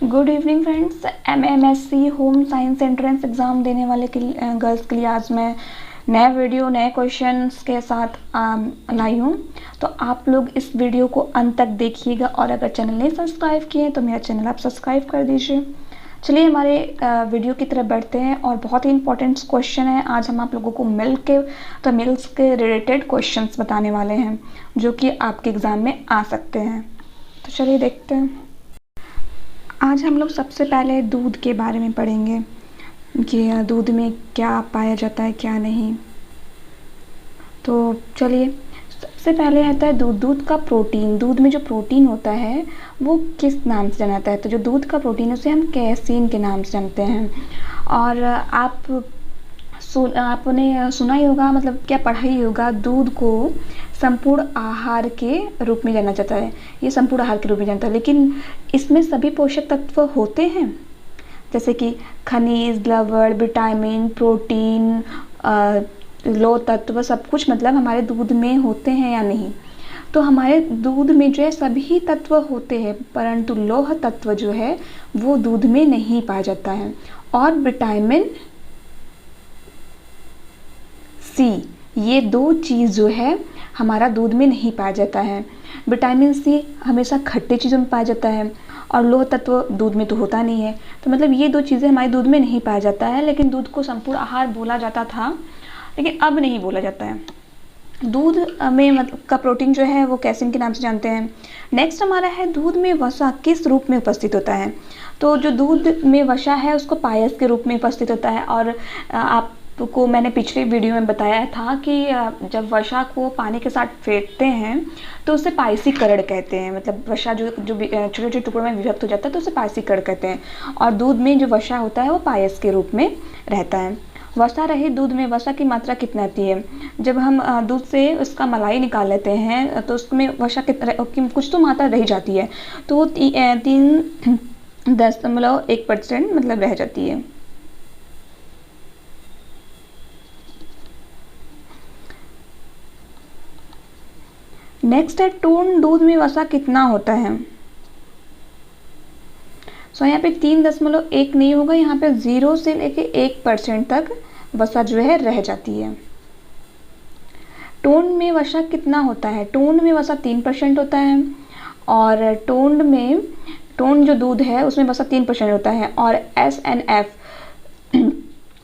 Good evening friends. MMSC home science entrance exam देने वाले girls के लिए आज मैं नया वीडियो नए क्वेश्चंस के साथ लाई हूँ। तो आप लोग इस वीडियो को अंत तक देखिएगा और अगर चैनल नहीं सब्सक्राइब किए तो मेरा चैनल आप सब्सक्राइब कर दीजिए। चलिए हमारे वीडियो की तरफ बढ़ते हैं और बहुत ही इंपॉर्टेंट क्वेश्चन है। आज हम आप लोगों को मिल्क के रिलेटेड क्वेश्चंस बताने वाले हैं जो कि आपके एग्ज़ाम में आ सकते हैं। तो चलिए देखते हैं। आज हम लोग सबसे पहले दूध के बारे में पढ़ेंगे कि दूध में क्या पाया जाता है क्या नहीं। तो चलिए सबसे पहले आता है दूध का प्रोटीन। दूध में जो प्रोटीन होता है वो किस नाम से जाना जाता है? तो जो दूध का प्रोटीन है उसे हम कैसीन के नाम से जानते हैं। और आपने सुना ही होगा, मतलब क्या पढ़ा ही होगा, दूध को संपूर्ण आहार के रूप में जाना जाता है। ये संपूर्ण आहार के रूप में जानता है, लेकिन इसमें सभी पोषक तत्व होते हैं जैसे कि खनिज, लवण, विटामिन, प्रोटीन, लौह तत्व, सब कुछ मतलब हमारे दूध में होते हैं या नहीं? तो हमारे दूध में जो है सभी तत्व होते हैं, परंतु लौह तत्व जो है वो दूध में नहीं पाया जाता है। और विटामिन सी, ये दो चीज़ जो है हमारा दूध में नहीं पाया जाता है। विटामिन सी हमेशा खट्टी चीज़ों में पाया जाता है और लौह तत्व दूध में तो होता नहीं है। तो मतलब ये दो चीज़ें हमारे दूध में नहीं पाया जाता है, लेकिन दूध को संपूर्ण आहार बोला जाता था, लेकिन अब नहीं बोला जाता है। दूध में मतलब का प्रोटीन जो है वो कैसीन के नाम से जानते हैं। नेक्स्ट हमारा है दूध में वसा किस रूप में उपस्थित होता है? तो जो दूध में वसा है उसको पायस के रूप में उपस्थित होता है। और आपको मैंने पिछले वीडियो में बताया था कि जब वसा को पानी के साथ फेंटते हैं तो उसे पायसीकरण कहते हैं। मतलब वसा जो छोटे छोटे टुकड़ों में विभक्त हो जाता है तो उसे पायसीकरण कहते हैं। और दूध में जो वसा होता है वो पायस के रूप में रहता है। वसा रहित दूध में वसा की मात्रा कितनी आती है? जब हम दूध से उसका मलाई निकाल लेते हैं तो उसमें वसा कुछ तो मात्रा रह जाती है, तो वो 3.1% मतलब रह जाती है। नेक्स्ट है टोन दूध में वसा कितना होता है? सो यहाँ पे 3.1 नहीं होगा, यहाँ पे 0 से लेके 1% तक वसा जो है रह जाती है। टोन में वसा कितना होता है? टोन में वसा 3% होता है और टोन जो दूध है उसमें वसा 3% होता है। और SNF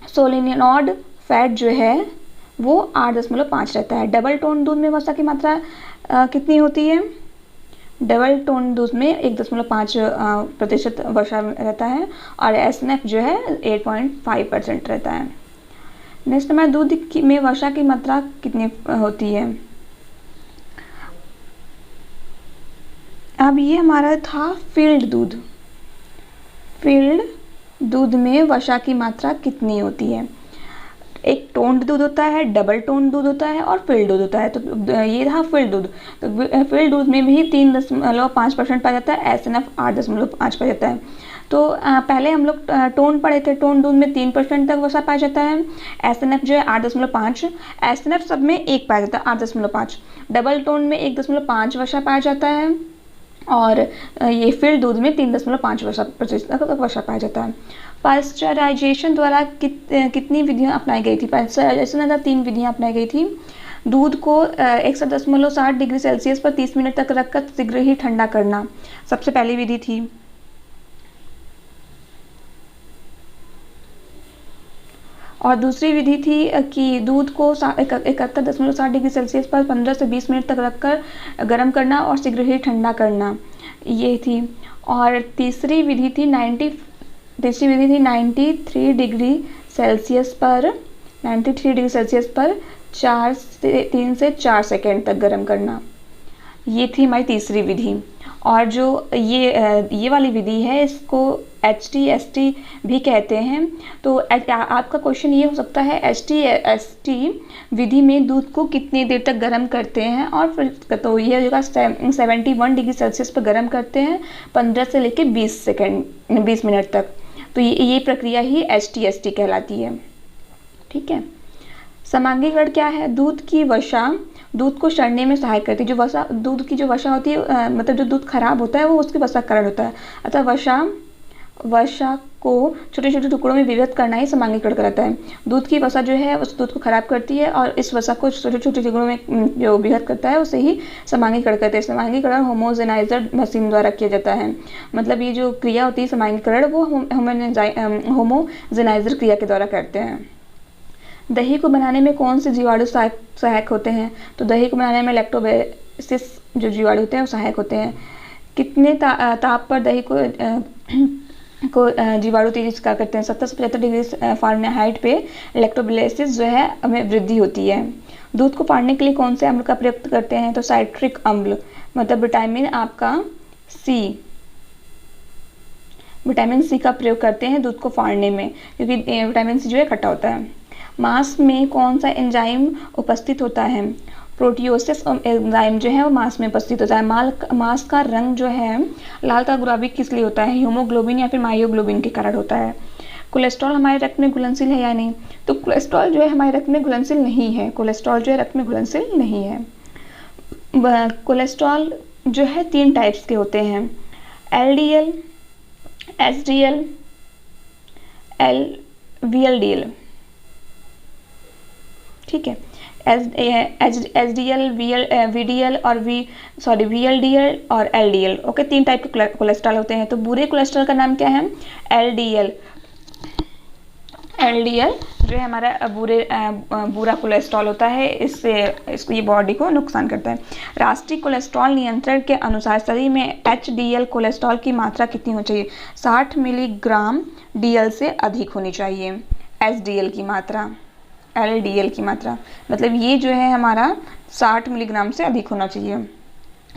सोलेनोइड फैट जो है वो 8.5 रहता है। डबल टोन दूध में वसा की मात्रा कितनी होती है? डबल टोन दूध में 1.5% वसा रहता है और SNF जो है 8.5% रहता है। नेक्स्ट हमारे दूध में वसा की मात्रा कितनी होती है? अब ये हमारा था फील्ड दूध। फील्ड दूध में वसा की मात्रा कितनी होती है? एक टोन्ड दूध होता है, डबल टोन दूध होता है और फील्ड दूध होता है। तो ये था फील्ड दूध। तो फील्ड दूध में भी 3.5% पाया जाता है, SNF 8.5 पाया जाता है। तो पहले हम लोग टोन पढ़े थे, टोन दूध में 3% तक वसा पाया जाता है। SNF जो है 8.5, SNF सब में 1 पाया जाता है 8.5। डबल टोन में 1.5 वसा पाया जाता है और ये फील्ड दूध में 3.5% तक वसा पाया जाता है। पास्चराइजेशन द्वारा कितनी विधियां अपनाई गई थी? पास्चराइजेशन द्वारा 3 विधियां अपनाई गई थी। दूध को 61.60 डिग्री सेल्सियस पर 30 मिनट तक रखकर शीघ्र ही ठंडा करना सबसे पहली विधि थी। और दूसरी विधि थी कि दूध को 71.60 डिग्री सेल्सियस पर 15 से 20 मिनट तक रखकर गर्म करना और शीघ्र ही ठंडा करना, ये थी। और तीसरी विधि थी 93 डिग्री सेल्सियस पर 3 से 4 सेकेंड तक गर्म करना, ये थी हमारी तीसरी विधि। और जो ये वाली विधि है इसको HTST भी कहते हैं। तो आपका क्वेश्चन ये हो सकता है HTST विधि में दूध को कितनी देर तक गर्म करते हैं? और फिर तो ये होगा 71 डिग्री सेल्सियस पर गर्म करते हैं 15 से लेके 20 मिनट तक। तो ये प्रक्रिया ही HTST कहलाती है। ठीक है। समांगीकरण क्या है? दूध की वसा दूध को सड़ने में सहायक करती है। दूध की जो वसा होती है, मतलब जो दूध खराब होता है वो उसकी वसाकरण होता है। अतः वसा वसा को छोटे छोटे टुकड़ों में विभक्त करना ही समांगीकरण कहलाता है। दूध की वसा जो है उस दूध को खराब करती है और इस वसा को छोटे छोटे टुकड़ों में जो विभक्त करता है उसे ही समांगीकरण कहते हैं। समांगीकरण होमोजेनाइजर मशीन द्वारा किया जाता है। मतलब ये जो क्रिया होती है समांगीकरण वो होमोजेनाइजर क्रिया के द्वारा करते हैं। दही को बनाने में कौन से जीवाणु सहायक होते हैं? तो दही को बनाने में लैक्टोबैसिलस जो जीवाणु होते हैं वो सहायक होते हैं। कितने ताप पर दही को जीवाणु तेजी से कार्य करते हैं? 70 से 75 डिग्री फ़ारेनहाइट पे लैक्टोबैसिलस जो है हमें वृद्धि होती है। दूध को फाड़ने के लिए कौन से अम्ल का प्रयोग करते हैं? तो साइट्रिक अम्ल, मतलब विटामिन आपका सी, विटामिन सी का प्रयोग करते हैं दूध को फाड़ने में, क्योंकि विटामिन सी जो है खट्टा होता है। मांस में कौन सा एंजाइम उपस्थित होता है? प्रोटियोसिस एंजाइम जो है वो मांस में उपस्थित होता है। मांस का रंग जो है लाल तथा गुलाबी किस लिए होता है? हीमोग्लोबिन या फिर मायोग्लोबिन के कारण होता है। कोलेस्ट्रॉल हमारे रक्त में घुलनशील है या नहीं? तो कोलेस्ट्रॉल जो है हमारे रक्त में घुलनशील नहीं है। कोलेस्ट्रॉल जो है रक्त में घुलनशील नहीं है। कोलेस्ट्रॉल जो है 3 टाइप्स के होते हैं, LDL, HDL, VLDL। ठीक है, HDL, VDL और VLDL और LDL। ओके, 3 टाइप के कोलेस्ट्रॉल होते हैं। तो बुरे कोलेस्ट्रॉल का नाम क्या है? LDL। LDL जो है हमारा बुरा कोलेस्ट्रॉल होता है, इसको ये बॉडी को नुकसान करता है। राष्ट्रीय कोलेस्ट्रॉल नियंत्रण के अनुसार शरीर में HDL कोलेस्ट्रॉल की मात्रा कितनी होनी चाहिए? 60 मिलीग्राम DL से अधिक होनी चाहिए HDL की मात्रा। LDL की मात्रा मतलब ये जो है हमारा 60 मिलीग्राम से अधिक होना चाहिए।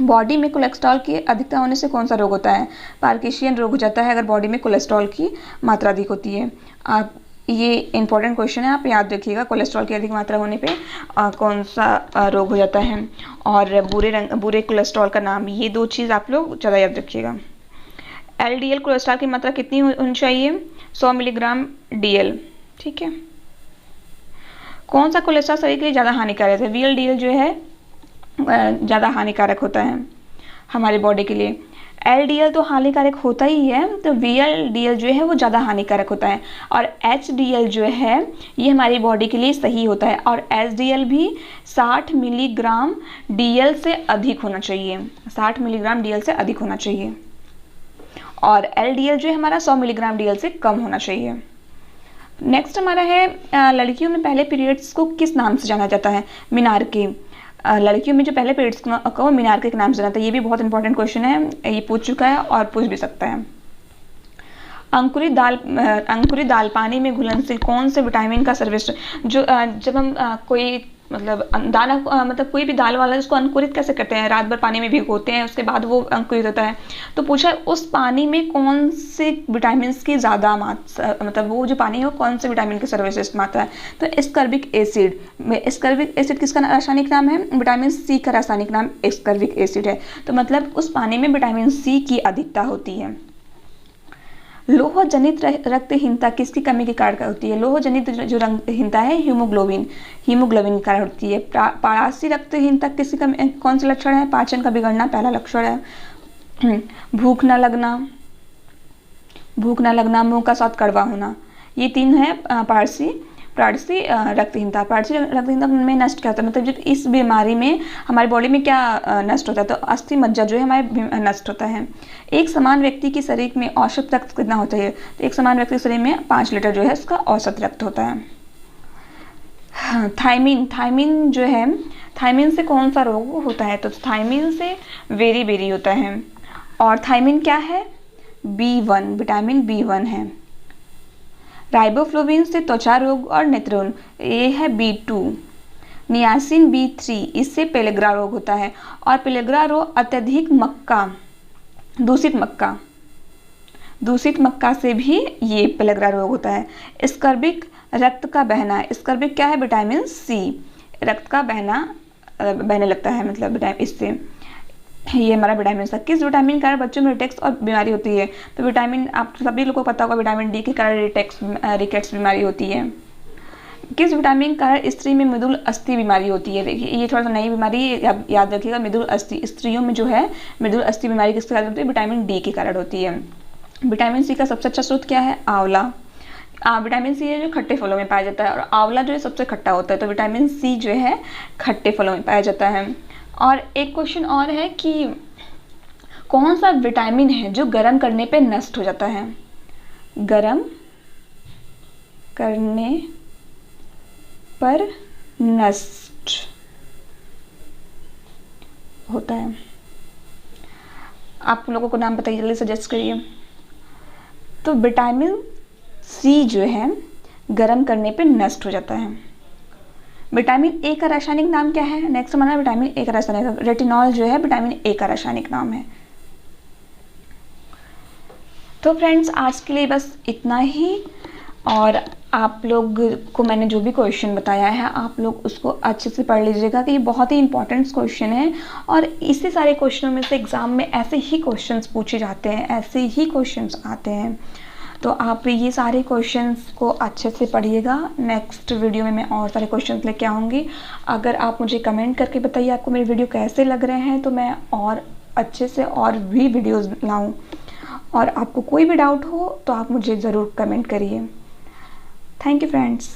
बॉडी में कोलेस्ट्रॉल की अधिकता होने से कौन सा रोग होता है? पार्किंसन रोग हो जाता है अगर बॉडी में कोलेस्ट्रॉल की मात्रा अधिक होती है। आप ये इंपॉर्टेंट क्वेश्चन है, आप याद रखिएगा। कोलेस्ट्रॉल की अधिक मात्रा होने पे कौन सा रोग हो जाता है और बुरे कोलेस्ट्रॉल का नाम, ये 2 चीज़ आप लोग ज़्यादा याद रखिएगा। LDL कोलेस्ट्रॉल की मात्रा कितनी होनी चाहिए? 100 मिलीग्राम DL। ठीक है। कौन सा कोलेस्ट्रॉल शरीर के लिए ज़्यादा हानिकारक है? VLDL जो है ज़्यादा हानिकारक होता है हमारे बॉडी के लिए। LDL तो हानिकारक होता ही है, तो VLDL जो है वो ज़्यादा हानिकारक होता है। और HDL जो है ये हमारी बॉडी के लिए सही होता है। और HDL भी 60 मिलीग्राम DL से अधिक होना चाहिए। 60 मिलीग्राम DL से अधिक होना चाहिए। और LDL जो है हमारा 100 मिलीग्राम DL से कम होना चाहिए। नेक्स्ट हमारा है लड़कियों में पहले पीरियड्स को किस नाम से जाना जाता है? मिनार्के। लड़कियों में जो पहले पीरियड्स को मिनार्के के नाम से जाना जाता है। ये भी बहुत इंपॉर्टेंट क्वेश्चन है, ये पूछ चुका है और पूछ भी सकता है। अंकुरित दाल पानी में घुलनशील कौन से विटामिन का सर्वश्रेष्ठ? जो जब हम कोई मतलब दाना मतलब कोई भी दाल वाला उसको अंकुरित कैसे करते हैं? रात भर पानी में भिगोते हैं, उसके बाद वो अंकुरित होता है। तो पूछा उस पानी में कौन से विटामिन की ज़्यादा मात्रा, मतलब वो जो पानी है वो कौन से विटामिन की सर्वश्रेष्ठ मात्रा है? तो एस्कर्बिक एसिड। एस्कर्बिक एसिड किसका रासायनिक नाम है? विटामिन सी का रासायनिक नाम एस्कर्बिक एसिड है। तो मतलब उस पानी में विटामिन सी की अधिकता होती है। लोह जनित रक्तहीनता किसकी कमी के कारण होती है? लोह जनित जो रक्तहीनता है हीमोग्लोबिन के कारण होती है। पारसी रक्तहीनता किसकी कमी, कौन सा लक्षण है? पाचन का बिगड़ना पहला लक्षण है। भूख न लगना, मुंह का स्वाद कड़वा होना, ये 3 है पारसी रक्तहीनता। पारसी रक्तहीनता में नष्ट क्या होता है? मतलब जब इस बीमारी में हमारी बॉडी में क्या नष्ट होता है? तो अस्थि मज्जा जो है हमारे नष्ट होता है। एक समान व्यक्ति के शरीर में औसत रक्त कितना होता है? तो एक समान व्यक्ति के शरीर में 5 लीटर जो है उसका औसत रक्त होता है। थायमिन जो है, थायमिन से कौन सा रोग होता है? तो थायमिन से बेरी होता है। और थायमिन क्या है? B1, विटामिन B1 है। राइबोफ्लोविन से त्वचा रोग और नेत्रोन, ये है B2। नियासिन B3, इससे पेलेग्रा रोग होता है। और पेलेग्रा रोग अत्यधिक दूषित मक्का से भी ये पेलेग्रा रोग होता है। स्कर्बिक रक्त का बहना, स्कर्बिक क्या है? विटामिन सी, रक्त का बहने लगता है, मतलब विटामिन इससे, ये हमारा विटामिन सा। किस विटामिन के कारण बच्चों में रिकेट्स और बीमारी होती है? तो विटामिन, आप सभी लोगों को पता होगा, विटामिन डी के कारण रिकेट्स बीमारी होती है। किस विटामिन के कारण स्त्री में मृदुल अस्थि बीमारी होती है? देखिए ये थोड़ा सा नई बीमारी याद रखिएगा। मृदुल अस्थि, स्त्रियों में जो है मृदुल अस्थि बीमारी किसके कारण होती है? विटामिन डी के कारण होती है। विटामिन सी का सबसे अच्छा स्रोत क्या है? आंवला। विटामिन सी है जो खट्टे फलों में पाया जाता है, और आंवला जो है सबसे खट्टा होता है, तो विटामिन सी जो है खट्टे फलों में पाया जाता है। और एक क्वेश्चन और है कि कौन सा विटामिन है जो गर्म करने पे नष्ट हो जाता है? गर्म करने पर नष्ट होता है। आप लोगों को नाम बताइए, जल्दी सजेस्ट करिए। तो विटामिन सी जो है गर्म करने पे नष्ट हो जाता है। विटामिन ए का रासायनिक नाम क्या है? नेक्स्ट हमारा विटामिन ए का रासायनिक, रेटिनॉल जो है विटामिन ए का रासायनिक नाम है। तो फ्रेंड्स आज के लिए बस इतना ही, और आप लोग को मैंने जो भी क्वेश्चन बताया है आप लोग उसको अच्छे से पढ़ लीजिएगा कि ये बहुत ही इंपॉर्टेंट क्वेश्चन है, और इसी सारे क्वेश्चनों में से एग्ज़ाम में ऐसे ही क्वेश्चंस पूछे जाते हैं, ऐसे ही क्वेश्चंस आते हैं। तो आप ये सारे क्वेश्चंस को अच्छे से पढ़िएगा। नेक्स्ट वीडियो में मैं और सारे क्वेश्चंस लेके आऊँगी। अगर आप मुझे कमेंट करके बताइए आपको मेरे वीडियो कैसे लग रहे हैं, तो मैं और अच्छे से और भी वीडियोज़ लाऊँ। और आपको कोई भी डाउट हो तो आप मुझे ज़रूर कमेंट करिए। Thank you friends.